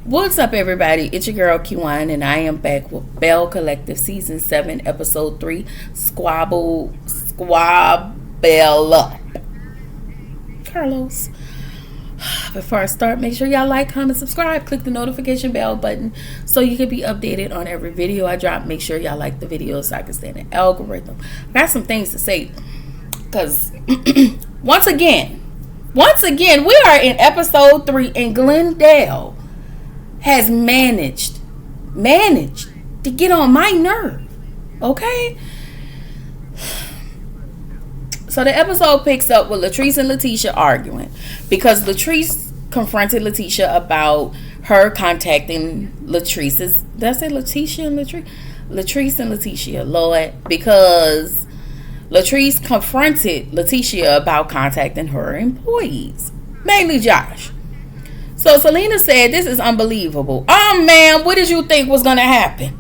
What's up, everybody? It's your girl Q1, and I am back with Belle Collective Season 7, Episode 3, Squab-Belle. Carlos. Before I start, make sure y'all like, comment, subscribe, click the notification bell button so you can be updated on every video I drop. Make sure y'all like the video so I can stay in the algorithm. I got some things to say because once again, we are in Episode 3 and Glendale has managed to get on my nerve. Okay? So the episode picks up with Latrice and Letitia arguing because Latrice confronted Letitia about her contacting Latrice's. Did I say Letitia and Latrice? Latrice and Letitia, Lord. Because Latrice confronted Letitia about contacting her employees, mainly Josh. So Selena said, "This is unbelievable." Oh man, what did you think was gonna happen?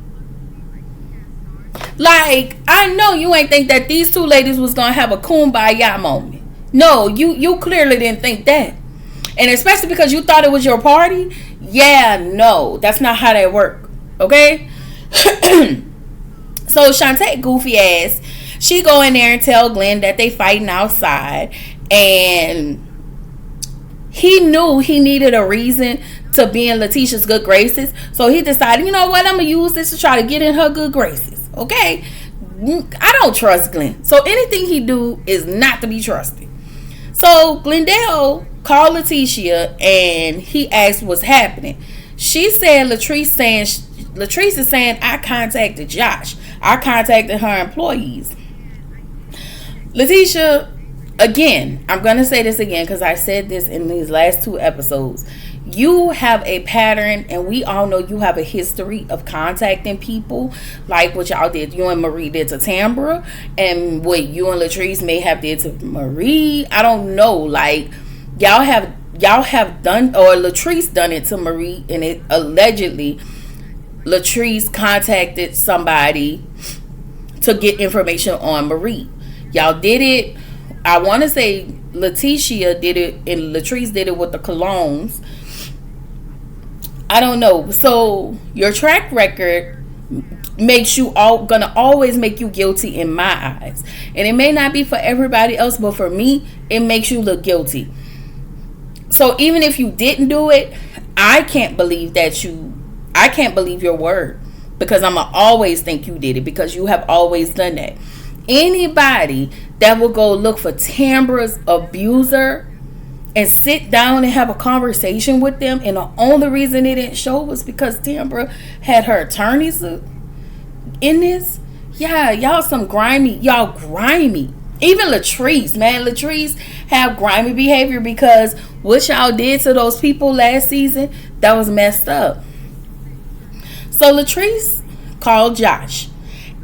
Like, I know you ain't think that these two ladies was gonna have a kumbaya moment. No, you clearly didn't think that. And especially because you thought it was your party. Yeah, no, that's not how that work. Okay? So Shantae goofy ass, she go in there and tell Glenn that they fighting outside, and he knew he needed a reason to be in Letitia's good graces. So he decided, you know what, I'm gonna use this to try to get in her good graces. Okay, I don't trust Glenn, so anything he do is not to be trusted. So Glendale called Letitia and he asked what's happening. She said Latrice is saying, I contacted Josh. I contacted her employees. Letitia, again, I'm gonna say this again because I said this in these last two episodes. You have a pattern, and we all know you have a history of contacting people, like what y'all did. You and Marie did to Tambra, and what you and Latrice may have did to Marie. I don't know. Like y'all have done, or Latrice done it to Marie, and it allegedly Latrice contacted somebody to get information on Marie. Y'all did it. I want to say Letitia did it, and Latrice did it with the colognes. I don't know. So your track record makes you gonna always make you guilty in my eyes, and it may not be for everybody else, but for me, it makes you look guilty. So even if you didn't do it, I can't believe your word, because I'ma always think you did it, because you have always done that. Anybody that will go look for Tambra's abuser and sit down and have a conversation with them, and the only reason they didn't show was because Tambra had her attorneys in this. Yeah, y'all grimy. Even Latrice have grimy behavior, because what y'all did to those people last season, that was messed up. So Latrice called Josh,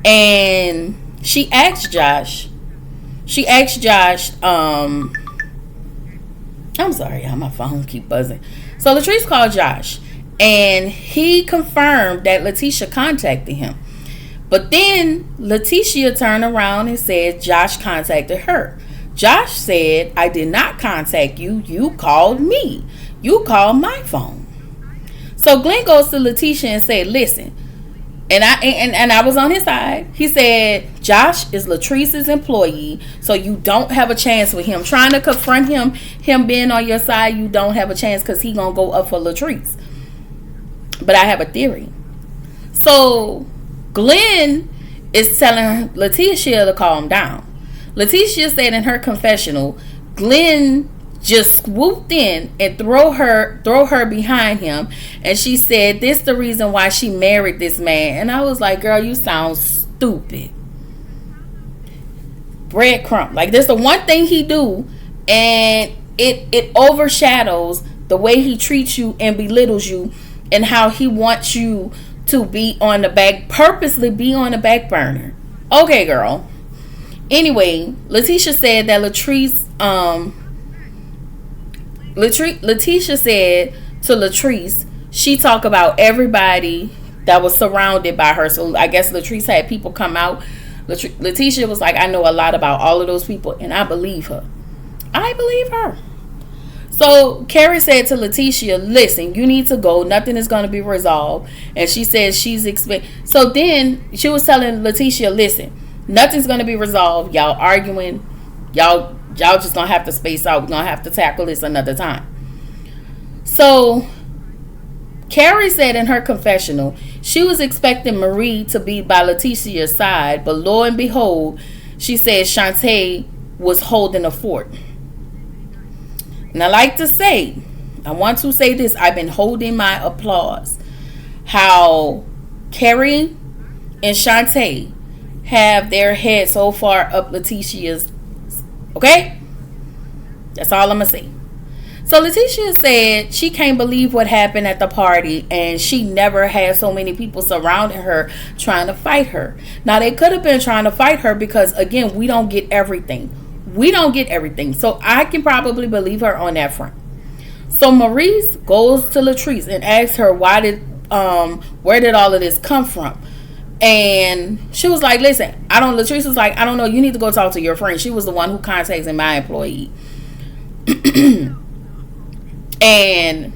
and she asked Josh, I'm sorry, y'all, my phone keep buzzing. So Latrice called Josh, and he confirmed that Letitia contacted him. But then Letitia turned around and said Josh contacted her. Josh said, I did not contact you. You called me. You called my phone. So Glenn goes to Letitia and said, listen, and I was on his side. He said, Josh is Latrice's employee, so you don't have a chance with him. Trying to confront him being on your side, you don't have a chance, because he gonna go up for Latrice. But I have a theory. So Glenn is telling Letitia to calm down. Letitia said in her confessional, Glenn just swooped in and throw her behind him, and she said this the reason why she married this man. And I was like, girl, you sound stupid. Breadcrumb. Like, this the one thing he do, and it overshadows the way he treats you and belittles you, and how he wants you to purposely be on the back burner. Okay, girl. Anyway, Letitia said that Letitia said to Latrice, she talked about everybody that was surrounded by her. So I guess Latrice had people come out. Letitia was like, I know a lot about all of those people, and I believe her. So Carrie said to Letitia, listen, you need to go. Nothing is going to be resolved. And she says so then she was telling Letitia, listen, nothing's going to be resolved. Y'all arguing. Y'all just going to have to space out. We're going to have to tackle this another time. So Carrie said in her confessional, she was expecting Marie to be by Letitia's side, but lo and behold, she said Shantae was holding a fort. And I want to say this, I've been holding my applause. How Carrie and Shantae have their head so far up Letitia's. Okay? That's all I'm going to say. So Letitia said she can't believe what happened at the party, and she never had so many people surrounding her trying to fight her. Now, they could have been trying to fight her because, again, we don't get everything. So I can probably believe her on that front. So Maurice goes to Latrice and asks her where did all of this come from? And she was like, listen, Latrice was like, I don't know, you need to go talk to your friend. She was the one who contacted my employee. And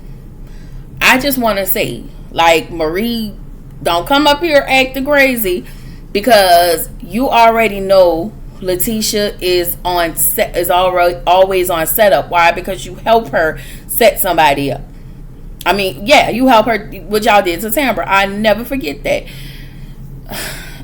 I just want to say, like, Marie, don't come up here acting crazy, because you already know Letitia is always on setup. Why? Because you help her set somebody up. I mean, yeah, you help her, what y'all did to Tambra. I never forget that.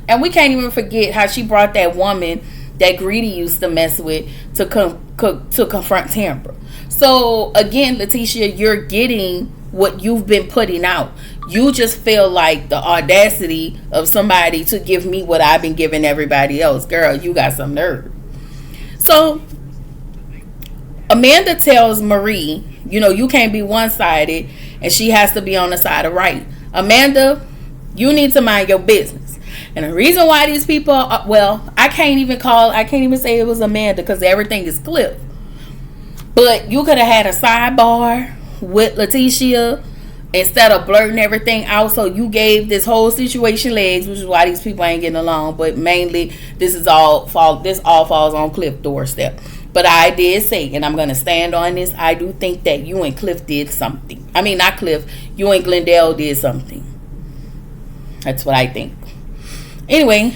And we can't even forget how she brought that woman that Greedy used to mess with to confront Tambra. So again, Letitia, you're getting what you've been putting out. You just feel like the audacity of somebody to give me what I've been giving everybody else. Girl, you got some nerve. So Amanda tells Marie, you can't be one-sided, and she has to be on the side of right. Amanda, you need to mind your business. And the reason why these people I can't even say it was Amanda, because everything is Cliff. But you could have had a sidebar with Letitia instead of blurting everything out. So you gave this whole situation legs, which is why these people ain't getting along. But mainly, this all falls on Cliff's doorstep. But I did say, and I'm going to stand on this, I do think that you and Cliff did something. I mean, not Cliff. You and Glendale did something. That's what I think. Anyway,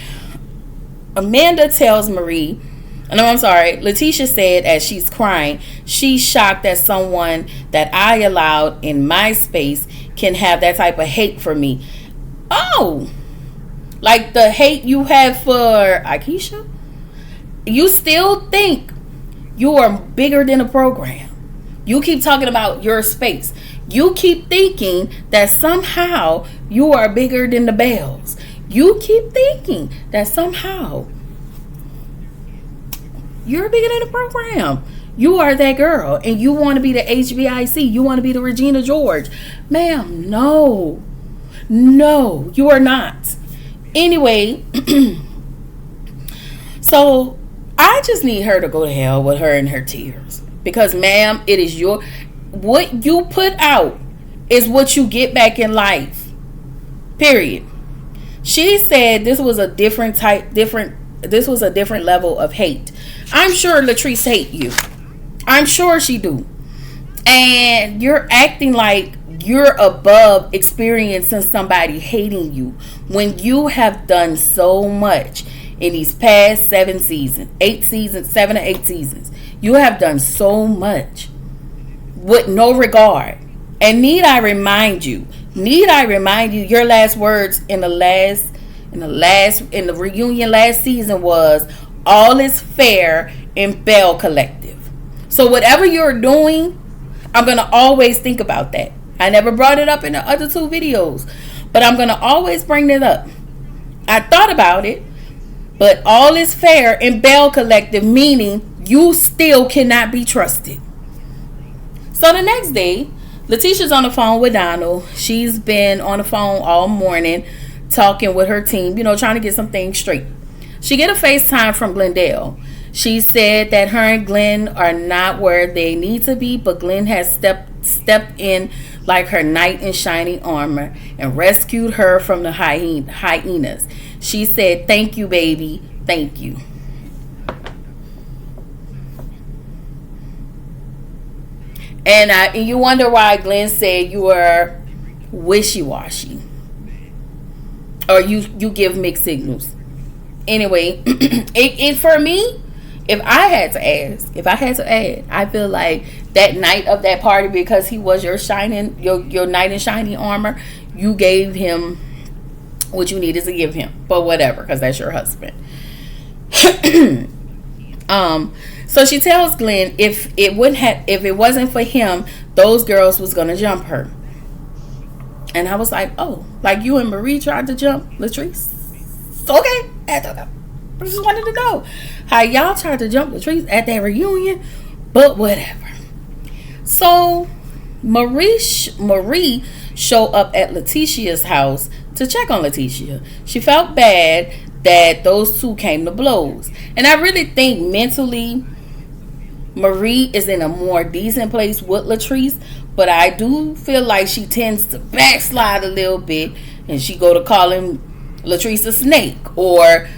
Amanda tells Marie, Letitia said as she's crying, she's shocked that someone that I allowed in my space can have that type of hate for me. Oh, like the hate you have for Akeisha? You still think you are bigger than a program. You keep talking about your space. You keep thinking that somehow you are bigger than the Bells. You keep thinking that somehow you're bigger than the program. You are that girl, and you want to be the HBIC. You want to be the Regina George. Ma'am, no, you are not. Anyway, so I just need her to go to hell with her and her tears. Because, ma'am, it is what you put out is what you get back in life. Period. She said this was a different level of hate. I'm sure Latrice hate you. I'm sure she do. And you're acting like you're above experiencing somebody hating you when you have done so much in these past 7 or 8 seasons. You have done so much with no regard. And need I remind you, your last words in the reunion last season was, all is fair in Belle Collective. So whatever you're doing, I'm going to always think about that. I never brought it up in the other 2 videos, but I'm going to always bring it up. I thought about it, but all is fair in Belle Collective, meaning you still cannot be trusted. So the next day, Letitia's on the phone with Donald. She's been on the phone all morning talking with her team, trying to get some things straight. She get a FaceTime from Glendale. She said that her and Glenn are not where they need to be, but Glenn has stepped in like her knight in shining armor and rescued her from the hyenas. She said, "Thank you, baby. Thank you." And you wonder why Glenn said you were wishy-washy, or you give mixed signals. Anyway, it for me, if I had to add, I feel like that night of that party, because he was your knight in shining armor, you gave him what you needed to give him. But whatever, because that's your husband. So she tells Glenn if it wasn't for him, those girls was gonna jump her. And I was like, oh, like you and Marie tried to jump Latrice? Okay. I just wanted to know how y'all tried to jump Latrice at that reunion, but whatever. So Marie showed up at Letitia's house to check on Letitia. She felt bad that those two came to blows. And I really think mentally Marie is in a more decent place with Latrice, but I do feel like she tends to backslide a little bit, and she go to calling Latrice a snake, or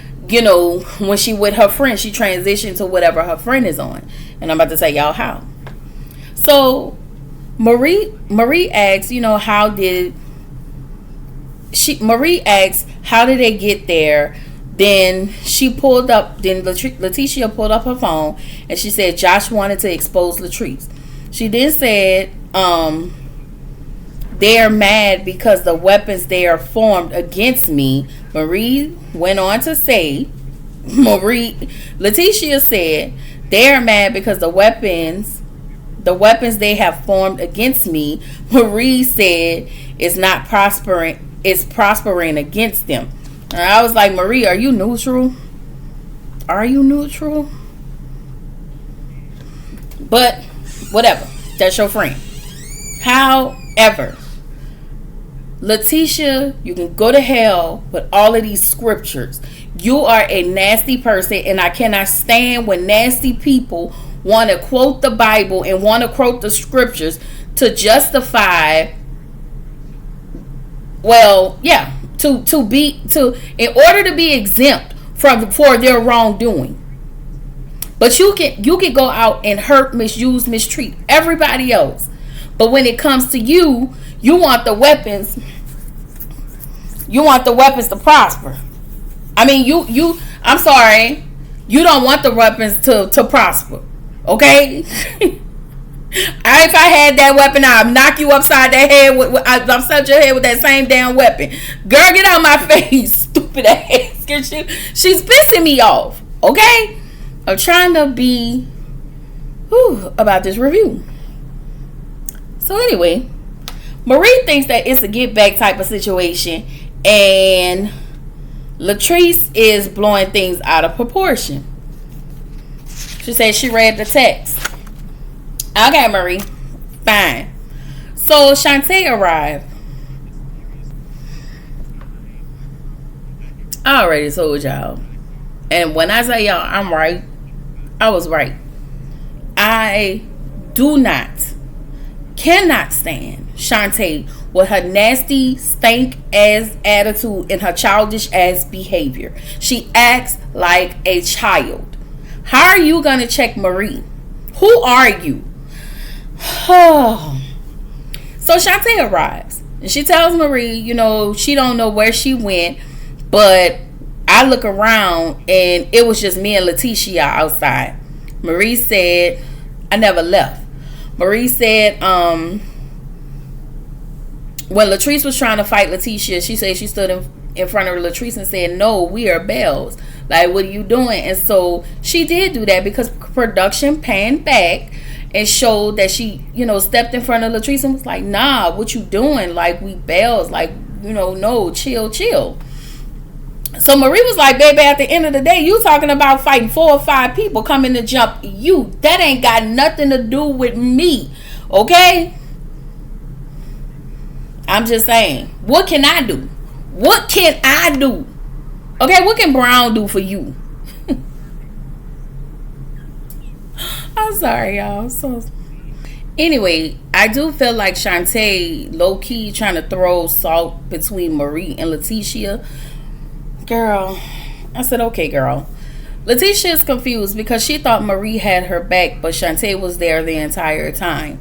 when she with her friend, she transitioned to whatever her friend is on. And I'm about to tell y'all how. So Marie asks, Marie asks, how did they get there? Then Letitia pulled up her phone and she said Josh wanted to expose Latrice. She then said they're mad because the weapons they are formed against me. Marie went on to say, Letitia said they're mad because the weapons they have formed against me. Marie said it's prospering against them. And I was like, Marie, are you neutral? But whatever, that's your friend. However, Letitia, you can go to hell with all of these scriptures. You are a nasty person, and I cannot stand when nasty people want to quote the Bible and want to quote the scriptures to justify, in order to be exempt for their wrongdoing. But you can go out and hurt, misuse, mistreat everybody else. But when it comes to you, you want the weapons. You want the weapons to prosper. I mean, I'm sorry. You don't want the weapons to prosper. Okay? If I had that weapon, I'd knock you upside the head. I'd upside your head with that same damn weapon. Girl, get out my face, stupid ass. She's pissing me off. Okay? I'm trying to be about this review. So anyway, Marie thinks that it's a get back type of situation, and Latrice is blowing things out of proportion. She said she read the text. Okay, Marie. Fine. So Shantae arrived. I already told y'all. And when I say y'all, I'm right. I was right. I cannot stand Shantae with her nasty, stank ass attitude and her childish ass behavior. She acts like a child. How are you gonna check Marie? Who are you? So Shantae arrives and she tells Marie, she don't know where she went, but I look around and it was just me and Letitia outside. Marie said, I never left. Marie said, when Latrice was trying to fight Letitia, she said she stood in front of Latrice and said, no, we are Bells. Like, what are you doing? And so she did do that because production panned back and showed that she, stepped in front of Latrice and was like, nah, what you doing? Like, we Bells. Like, no, chill. So Marie was like, baby, at the end of the day, you talking about fighting 4 or 5 people coming to jump you. That ain't got nothing to do with me. Okay? I'm just saying. What can I do? Okay, what can Brown do for you? I'm sorry, y'all. Anyway, I do feel like Shantae low-key trying to throw salt between Marie and Letitia. Girl, I said, okay, girl. Letitia is confused because she thought Marie had her back, but Shantae was there the entire time.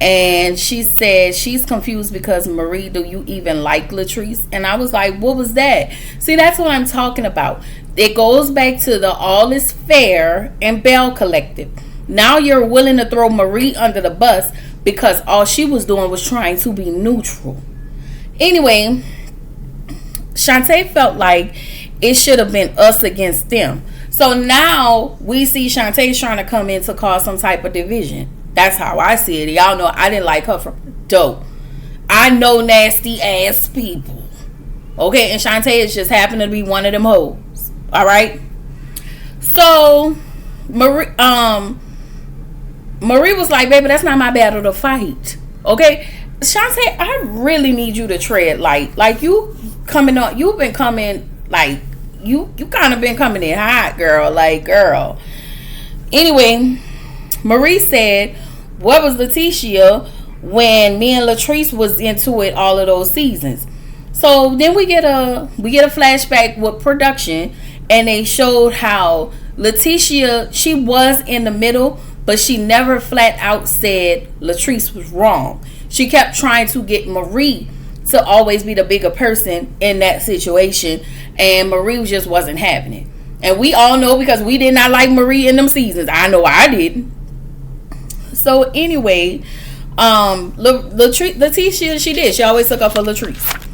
And she said she's confused because, Marie, do you even like Latrice? And I was like, what was that? See, that's what I'm talking about. It goes back to the All Is Fair and Belle Collective. Now you're willing to throw Marie under the bus because all she was doing was trying to be neutral. Anyway, Shantae felt like it should have been us against them. So now we see Shantae trying to come in to cause some type of division. That's how I see it. Y'all know I didn't like her from dope. I know nasty ass people. Okay, and Shantae is just happened to be one of them hoes. Alright? So Marie was like, baby, that's not my battle to fight. Okay? Shantae, I really need you to tread light. Like, you coming on, you've been coming, like, you kind of been coming in hot, girl. Like, girl. Anyway, Marie said, what was Letitia when me and Latrice was into it all of those seasons? So then we get a flashback with production, and they showed how Letitia, she was in the middle, but she never flat out said Latrice was wrong. She kept trying to get Marie to always be the bigger person in that situation, and Marie just wasn't having it. And we all know, because we did not like Marie in them seasons. I know I didn't. So anyway, Letitia, she did. She always took up for Latrice.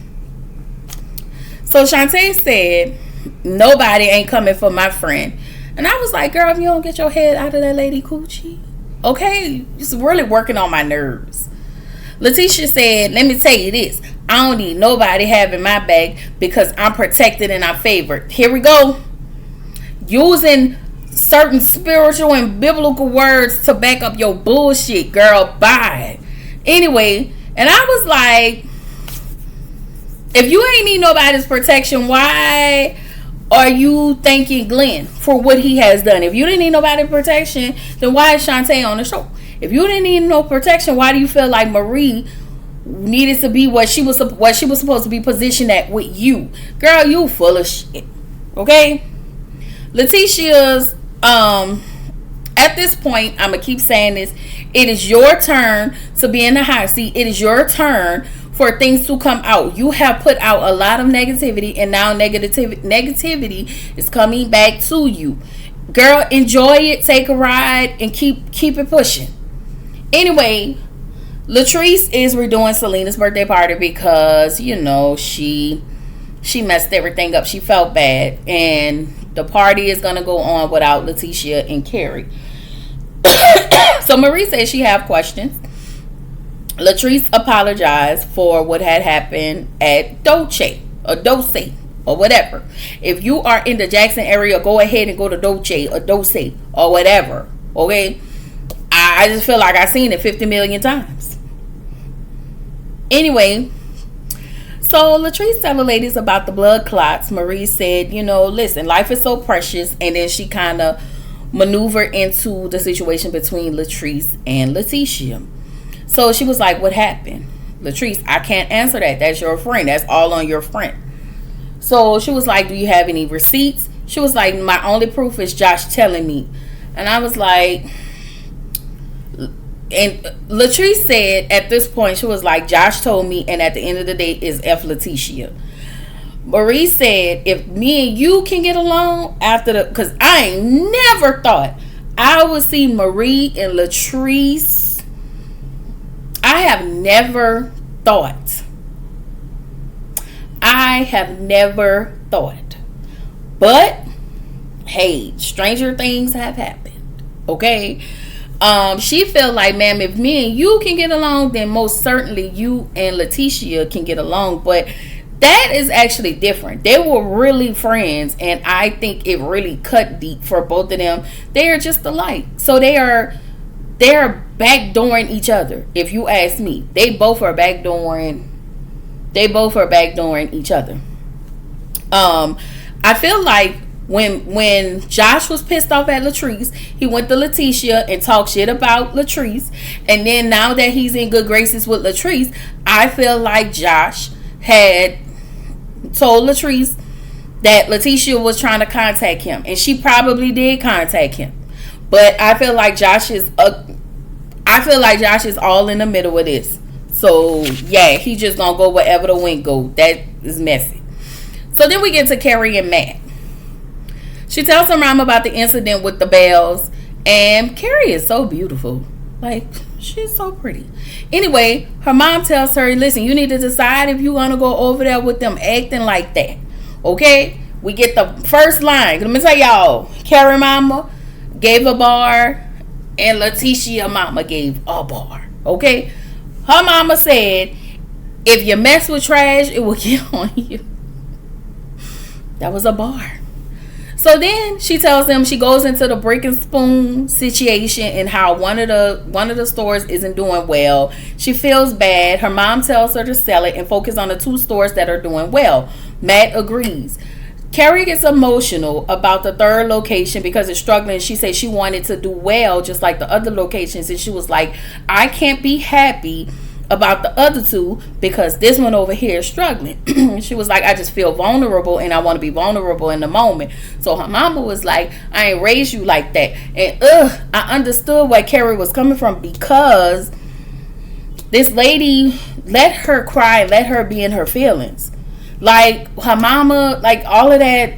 So Shantae said, nobody ain't coming for my friend. And I was like, girl, if you don't get your head out of that lady coochie, okay, it's really working on my nerves. Letitia said, let me tell you this. I don't need nobody having my back because I'm protected and I'm favored. Here we go. Using certain spiritual and biblical words to back up your bullshit, girl. Bye. Anyway, and I was like, if you ain't need nobody's protection, why are you thanking Glenn for what he has done? If you didn't need nobody's protection, then why is Shantae on the show? If you didn't need no protection, why do you feel like Marie needed to be what she was supposed to be positioned at with you? Girl, you full of shit. Okay? Letitia's at this point, I'm gonna keep saying this, it is your turn to be in the hot seat. It is your turn for things to come out. You have put out a lot of negativity, and now negativity is coming back to you. Girl, enjoy it, take a ride, and keep it pushing. Anyway, Latrice is redoing Selena's birthday party because, you know, she messed everything up. She felt bad, and the party is gonna go on without Letitia and Carrie. So Marie says she have questions. Latrice apologized for what had happened at Dolce or whatever. If you are in the Jackson area, go ahead and go to Dolce or whatever. Okay, I just feel like I've seen it 50 million times. Anyway, so Latrice tell the ladies about the blood clots. Marie said, you know, listen, life is so precious. And then she kind of maneuvered into the situation between Latrice and Letitia. So she was like, what happened? Latrice, I can't answer that. That's your friend. That's all on your friend. So she was like, do you have any receipts? She was like, my only proof is Josh telling me. And I was like, and Latrice said at this point, she was like, Josh told me, and at the end of the day is F Letitia. Marie said, if me and you can get along after because I ain't never thought I would see Marie and Latrice. I have never thought. But hey, stranger things have happened. Okay. She felt like, ma'am, if me and you can get along, then most certainly you and Letitia can get along. But that is actually different. They were really friends, and I think it really cut deep for both of them. They are just alike. So they are backdooring each other. If you ask me, they both are backdooring each other. I feel like when Josh was pissed off at Latrice, he went to Letitia and talked shit about Latrice. And then now that he's in good graces with Latrice, I feel like Josh had told Latrice that Letitia was trying to contact him. And she probably did contact him. But I feel like Josh is I feel like Josh is all in the middle with this. So yeah, he just gonna go wherever the wind go. That is messy. So then we get to Carrie and Matt. She tells her mom about the incident with the Bells, and Carrie is so beautiful. Like, she's so pretty. Anyway, her mom tells her, listen, you need to decide if you want to go over there with them acting like that. Okay? We get the first line. Let me tell y'all, Carrie mama gave a bar, and Letitia mama gave a bar. Okay? Her mama said, if you mess with trash, it will get on you. That was a bar. So then she tells them, she goes into the brick and spoon situation and how one of the stores isn't doing well. She feels bad. Her mom tells her to sell it and focus on the 2 stores that are doing well. Matt agrees. Carrie gets emotional about the 3rd location because it's struggling. She said she wanted to do well just like the other locations, and she was like, I can't be happy about the other 2 because this one over here is struggling. She was like, I just feel vulnerable and I want to be vulnerable in the moment. So her mama was like, I ain't raised you like that. And I understood where Carrie was coming from, because this lady let her cry, let her be in her feelings. Like her mama, like all of that,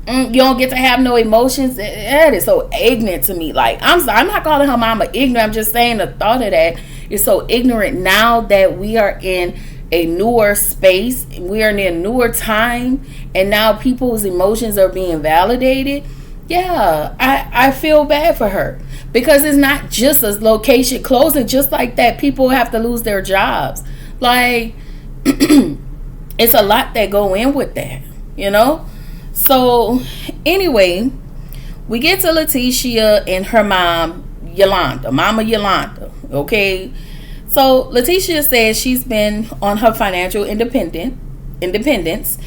you don't get to have no emotions. That is so ignorant to me. Like, I'm not calling her mama ignorant. I'm just saying the thought of that is so ignorant now that we are in a newer space. We are in a newer time. And now people's emotions are being validated. Yeah, I feel bad for her. Because it's not just a location closing. Just like that, people have to lose their jobs. Like, it's a lot that go in with that, you know? So, anyway, we get to Letitia and her mom, Mama Yolanda, okay? So, Letitia says she's been on her financial independence,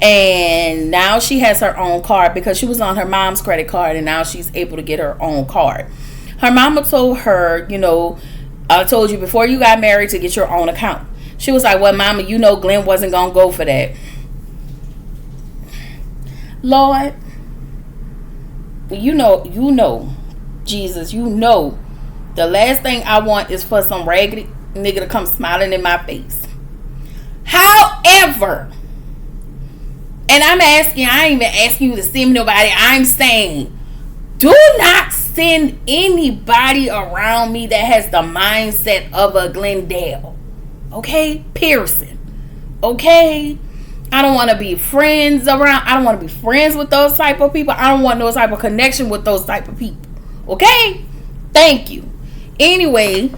and now she has her own card because she was on her mom's credit card, and now she's able to get her own card. Her mama told her, you know, I told you before you got married to get your own account. She was like, well, mama, you know Glenn wasn't going to go for that. Lord, you know, Jesus, you know, the last thing I want is for some raggedy nigga to come smiling in my face. However, and I'm asking, I ain't even asking you to send nobody. I'm saying, do not send anybody around me that has the mindset of a Glendale. Okay? Pearson. Okay? I don't want to be friends around. I don't want to be friends with those type of people. I don't want no type of connection with those type of people. Okay? Thank you. Anyway,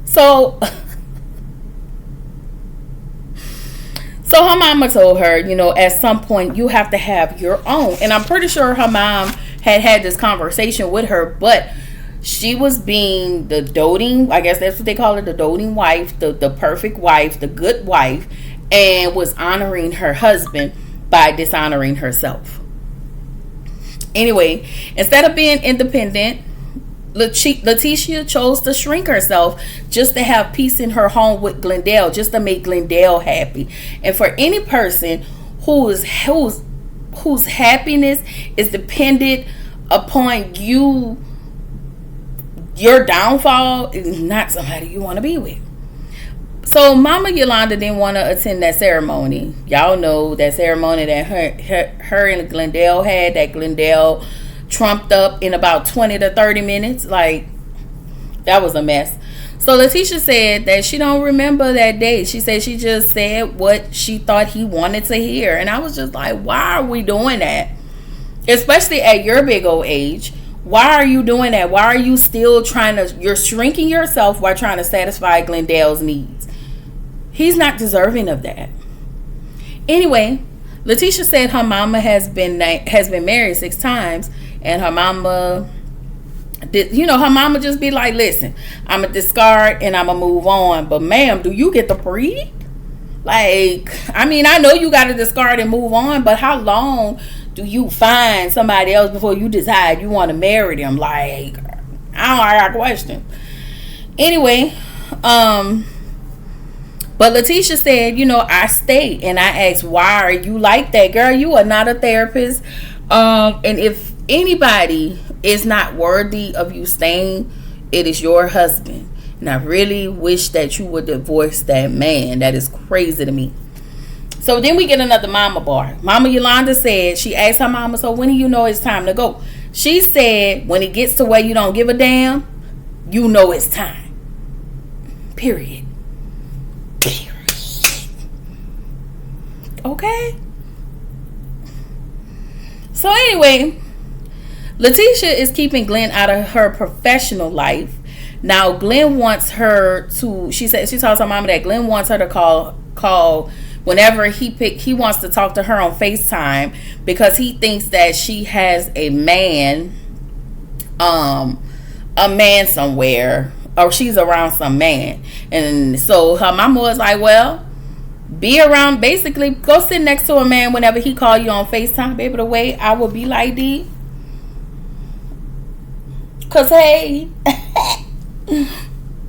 so her mama told her, you know, at some point you have to have your own. And I'm pretty sure her mom had this conversation with her, but she was being the doting, I guess that's what they call her, the doting wife, the perfect wife, the good wife, and was honoring her husband by dishonoring herself. Anyway, instead of being independent, Letitia chose to shrink herself just to have peace in her home with Glendale, just to make Glendale happy. And for any person whose happiness is dependent upon your downfall, is not somebody you want to be with. So Mama Yolanda didn't want to attend that ceremony. Y'all know that ceremony that her and Glendale had, that Glendale trumped up in about 20 to 30 minutes. Like, that was a mess. So Letitia said that she don't remember that day. She said she just said what she thought he wanted to hear. And I was just like, why are we doing that? Especially at your big old age. Why are you doing that? Why are you still you're shrinking yourself while trying to satisfy Glendale's needs? He's not deserving of that. Anyway, Letitia said her mama has been married 6 times, and her mama her mama just be like, listen, I'm going to discard and I'm going to move on. But ma'am, do you get to breathe? Like, I mean, I know you got to discard and move on, but how long do you find somebody else before you decide you want to marry them? Like, I got a question. Anyway, but Letitia said, I stayed and I asked, why are you like that? Girl, you are not a therapist. And if anybody is not worthy of you staying, it is your husband. And I really wish that you would divorce that man. That is crazy to me. So then we get another mama bar. Mama Yolanda said, she asked her mama, so when do you know it's time to go? She said, when it gets to where you don't give a damn, you know it's time. Period. Okay. So anyway, Letitia is keeping Glenn out of her professional life. Now Glenn wants her to, she tells her mama that Glenn wants her to call whenever he wants to talk to her on FaceTime, because he thinks that she has a man somewhere, or she's around some man. And so her mama was like, well, be around, basically go sit next to a man whenever he call you on FaceTime. Baby, the way I would be like D, cause hey,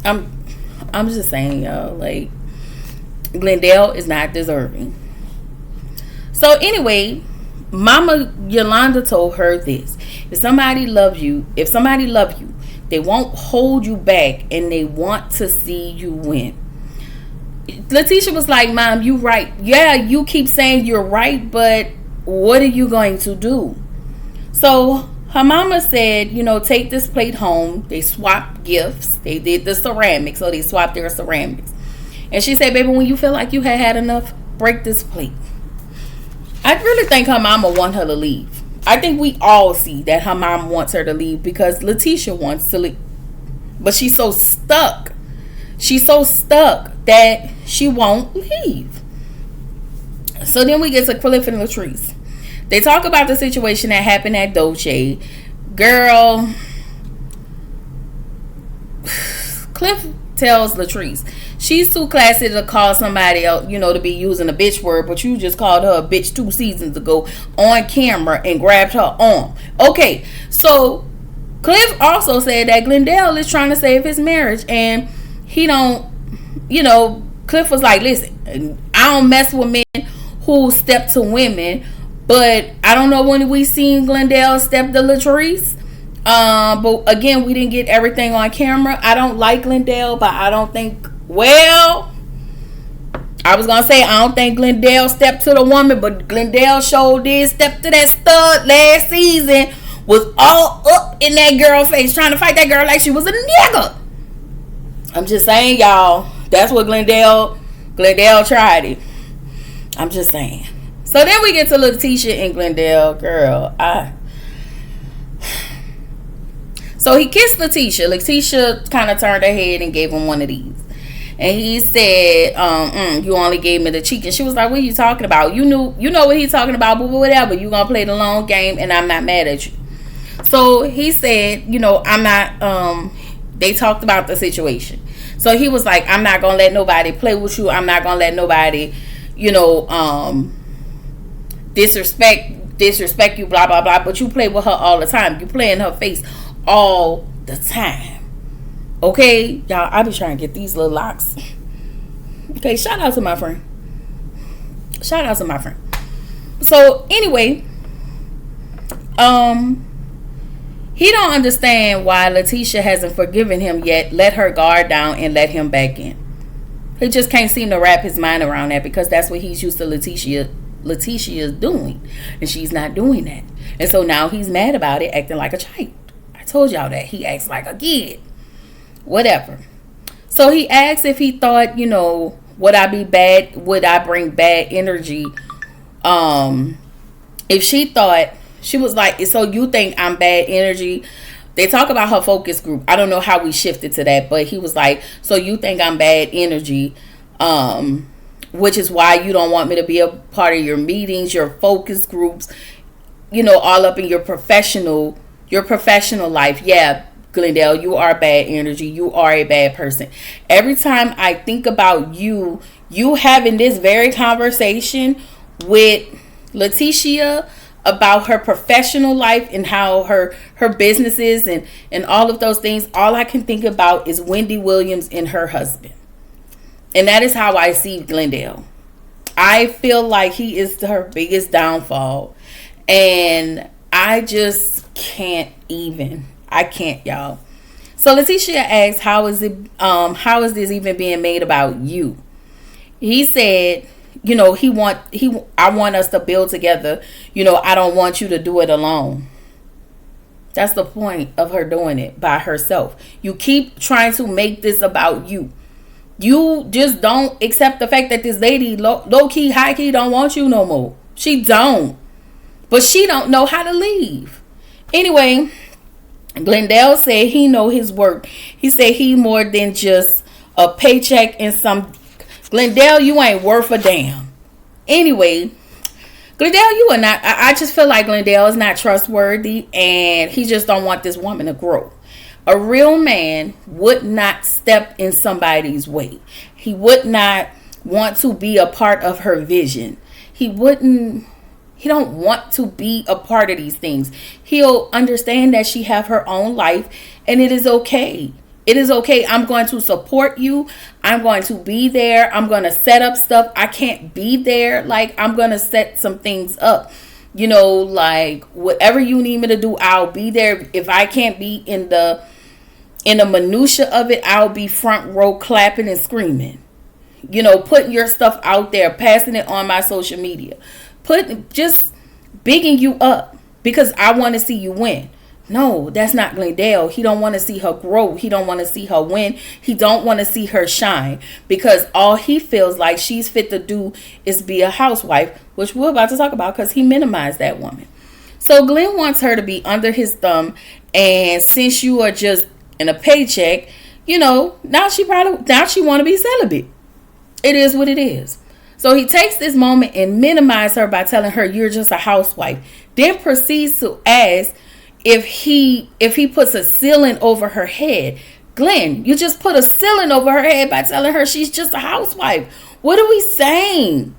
I'm just saying, y'all, like, Glendale is not deserving. So anyway, Mama Yolanda told her this: if somebody love you, they won't hold you back, and they want to see you win. Letitia was like, Mom, you right. Yeah, you keep saying you're right, but what are you going to do? So her mama said, take this plate home. They swapped gifts. They did the ceramics, so they swapped their ceramics. And she said, baby, when you feel like you had enough, break this plate. I really think her mama want her to leave. I think we all see that her mom wants her to leave because Letitia wants to leave. But she's so stuck. She's so stuck that she won't leave. So then we get to Cliff and Latrice. They talk about the situation that happened at Dolce. Girl, Cliff tells Latrice she's too classy to call somebody else, to be using a bitch word, but you just called her a bitch 2 seasons ago on camera and grabbed her arm. Okay, so Cliff also said that Glendale is trying to save his marriage, and he don't, Cliff was like, listen, I don't mess with men who step to women, but I don't know when we seen Glendale step to Latrice. But again, we didn't get everything on camera. I don't like Glendale, but I don't think, well, I was going to say, I don't think Glendale stepped to the woman, but Glendale sure did step to that stud last season, was all up in that girl's face, trying to fight that girl like she was a nigga. I'm just saying, y'all, that's what Glendale tried it. I'm just saying. So then we get to Letitia and Glendale. Girl, So he kissed Letitia. Letitia kind of turned her head and gave him one of these. And he said, you only gave me the cheek. And she was like, what are you talking about? You know what he's talking about, but whatever. You gonna play the long game and I'm not mad at you. So he said, I'm not, they talked about the situation. So he was like, I'm not gonna let nobody play with you. I'm not gonna let nobody, disrespect you, blah, blah, blah. But you play with her all the time. You play in her face all the time. Okay, y'all, I be trying to get these little locks. Okay, shout out to my friend. So anyway, he don't understand why Letitia hasn't forgiven him yet, let her guard down and let him back in. He just can't seem to wrap his mind around that, because that's what he's used to Letitia is doing, and she's not doing that. And so now he's mad about it, acting like a child. I told y'all that he acts like a kid. Whatever. So he asked if he thought, would I bring bad energy? If she thought, she was like, so you think I'm bad energy? They talk about her focus group. I don't know how we shifted to that, but he was like, so you think I'm bad energy, which is why you don't want me to be a part of your meetings, your focus groups, all up in your professional life. Yeah, Glendale, you are bad energy. You are a bad person. Every time I think about you having this very conversation with Letitia about her professional life and how her businesses and all of those things, all I can think about is Wendy Williams and her husband. And that is how I see Glendale. I feel like he is her biggest downfall. And I just can't even. I can't, y'all. So Letitia asked, how is this even being made about you? He said, I want us to build together. I don't want you to do it alone. That's the point of her doing it by herself. You keep trying to make this about you. You just don't accept the fact that this lady low key, high key don't want you no more. She don't. But she don't know how to leave. Anyway, Glendale said he know his work. He said he more than just a paycheck and some. Glendale, you ain't worth a damn. Anyway, Glendale, you are not. I just feel like Glendale is not trustworthy, and he just don't want this woman to grow. A real man would not step in somebody's way. He would not want to be a part of her vision. He don't want to be a part of these things. He'll understand that she have her own life, and it is okay. It is okay. I'm going to support you. I'm going to be there. I'm going to set up stuff. I can't be there. Like, I'm going to set some things up. Like whatever you need me to do, I'll be there. If I can't be in the minutia of it, I'll be front row clapping and screaming. Putting your stuff out there, passing it on my social media. Just bigging you up because I want to see you win. No, that's not Glendale. He don't want to see her grow. He don't want to see her win. He don't want to see her shine because all he feels like she's fit to do is be a housewife, which we're about to talk about because he minimized that woman. So Glenn wants her to be under his thumb, and since you are just in a paycheck, now she want to be celibate. It is what it is. So he takes this moment and minimizes her by telling her you're just a housewife. Then proceeds to ask if he puts a ceiling over her head. Glenn, you just put a ceiling over her head by telling her she's just a housewife. What are we saying?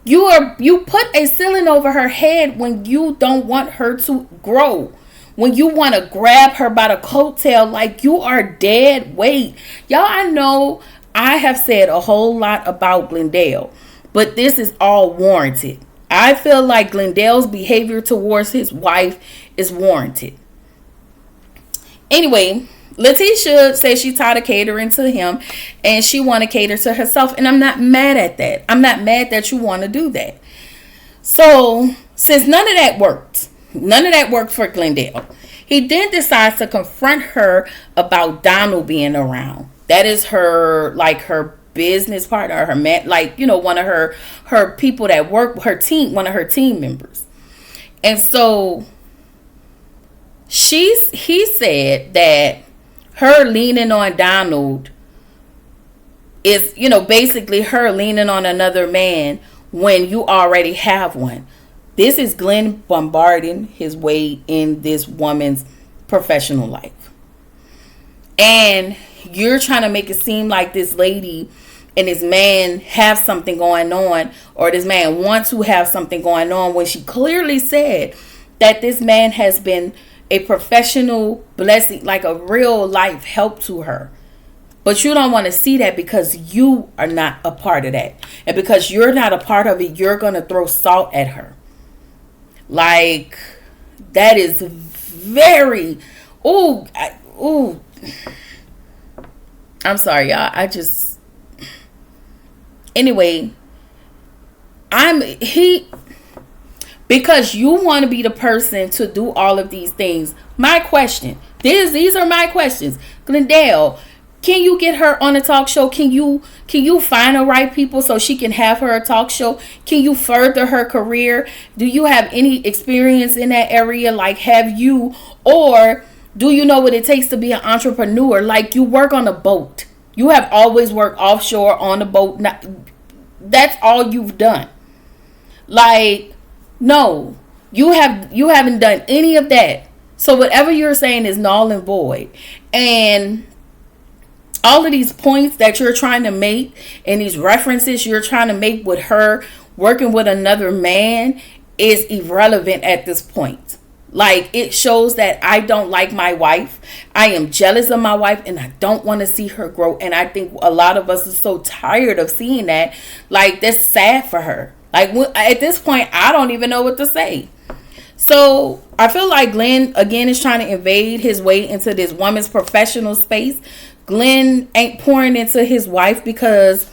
You put a ceiling over her head when you don't want her to grow. When you want to grab her by the coattail like you are dead weight. Y'all, I know I have said a whole lot about Glendale, but this is all warranted. I feel like Glendale's behavior towards his wife is warranted. Anyway, Letitia says she's tired of catering to him and she want to cater to herself. And I'm not mad at that. I'm not mad that you want to do that. So since none of that worked for Glendale, he then decides to confront her about Donald being around. That is her business partner, her man, one of her people that work, her team, one of her team members. And so he said that her leaning on Donald is, basically her leaning on another man when you already have one. This is Glenn bombarding his way in this woman's professional life. And you're trying to make it seem like this lady and this man have something going on, or this man wants to have something going on, when she clearly said that this man has been a professional blessing, like a real life help to her. But you don't want to see that because you are not a part of that. And because you're not a part of it, you're going to throw salt at her. Like, that is very, I'm sorry, y'all. Anyway, because you want to be the person to do all of these things. My question, these are my questions. Glendale, can you get her on a talk show? Can you find the right people so she can have her a talk show? Can you further her career? Do you have any experience in that area? Like, or do you know what it takes to be an entrepreneur? Like, you work on a boat. You have always worked offshore on a boat. That's all you've done. Like, no, you haven't done any of that. So whatever you're saying is null and void. And all of these points that you're trying to make and these references you're trying to make with her working with another man is irrelevant at this point. Like, it shows that I don't like my wife. I am jealous of my wife and I don't want to see her grow. And I think a lot of us are so tired of seeing that. Like, that's sad for her. Like, at this point, I don't even know what to say. So I feel like Glenn again is trying to invade his way into this woman's professional space. Glenn ain't pouring into his wife because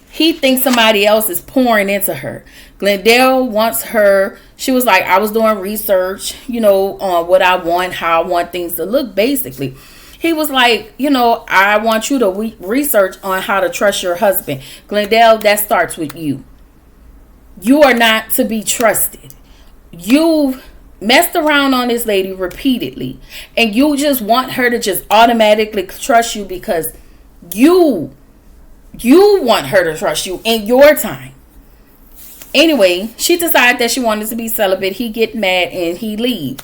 he thinks somebody else is pouring into her. Glendale wants her. She was like, I was doing research, on what I want, how I want things to look, basically. He was like, I want you to research on how to trust your husband. Glendale, that starts with you. You are not to be trusted. You've messed around on this lady repeatedly. And you just want her to just automatically trust you because you want her to trust you in your time. Anyway, she decided that she wanted to be celibate. He get mad and he leave.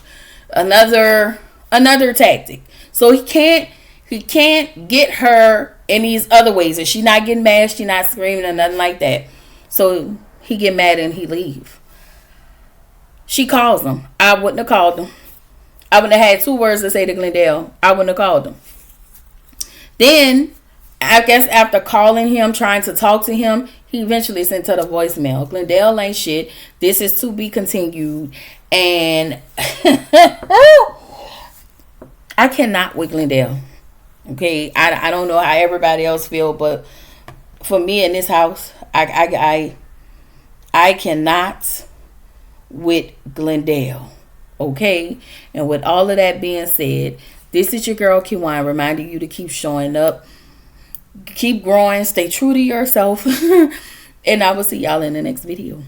Another tactic. So he can't get her in these other ways. And she not getting mad, she not screaming or nothing like that. So he get mad and he leave. She calls him. I wouldn't have called him. I wouldn't have had 2 words to say to Glendale. I wouldn't have called him. Then, I guess after calling him, trying to talk to him, he eventually sent her the voicemail. Glendale ain't shit. This is to be continued. And I cannot with Glendale. Okay, I don't know how everybody else feel, but for me in this house, I cannot with Glendale. Okay, and with all of that being said, this is your girl Kiwan reminding you to keep showing up, keep growing, stay true to yourself, and I will see y'all in the next video.